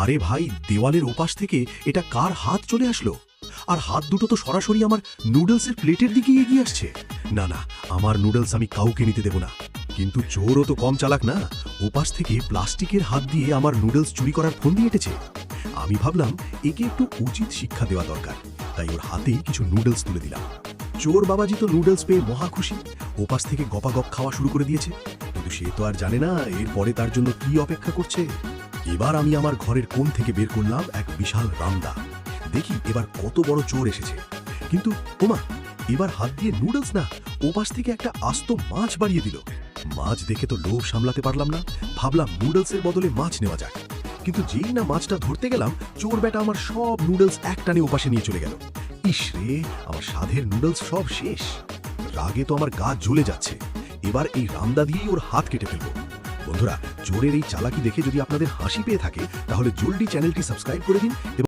আরে ভাই, দেওয়ালের ওপাশ থেকে এটা কার হাত চলে আসলো? আর হাত দুটো তো সরাসরি আমার নুডলসের প্লেটের দিকে এগিয়ে আসছে। না না, আমার নুডলস আমি কাউকে নিতে দেব না। কিন্তু চোরও তো কম চালাক না, ওপাশ থেকে প্লাস্টিকের হাত দিয়ে আমার নুডলস চুরি করার ফন্দি এঁটেছে। আমি ভাবলাম একে একটু উচিত শিক্ষা দেওয়া দরকার, তাই ওর হাতেই কিছু নুডলস তুলে দিলাম। চোর বাবাজি তো নুডলস পেয়ে মহা খুশি, ওপাশ থেকে গপাগপ খাওয়া শুরু করে দিয়েছে। কিন্তু সে তো আর জানে না এরপরে তার জন্য কি অপেক্ষা করছে। এবার আমি আমার ঘরের কোণ থেকে বের করলাম এক বিশাল রামদা। দেখি এবার কত বড় চোর এসেছে। কিন্তু ওমা, এবার হাত দিয়ে নুডলস না, ওপাশ থেকে একটা আস্ত মাছ বাড়িয়ে দিল। মাছ দেখে তো লোভ সামলাতে পারলাম না, ভাবলাম নুডলসের বদলে মাছ নেওয়া যাক। কিন্তু যেই না মাছটা ধরতে গেলাম, চোর বেটা আমার সব নুডলস এক টানে ওপাশে নিয়ে চলে গেল। ইস রে, আমার স্বাদের নুডলস সব শেষ। রাগে তো আমার গা জ্বলে যাচ্ছে। এবার এই রামদা দিয়েই ওর হাত কেটে ফেলবো। বন্ধুরা, চোরের এই চালাকি দেখে যদি আপনাদের হাসি পেয়ে থাকে, তাহলে জলদি চ্যানেলটি সাবস্ক্রাইব করে দিন এবং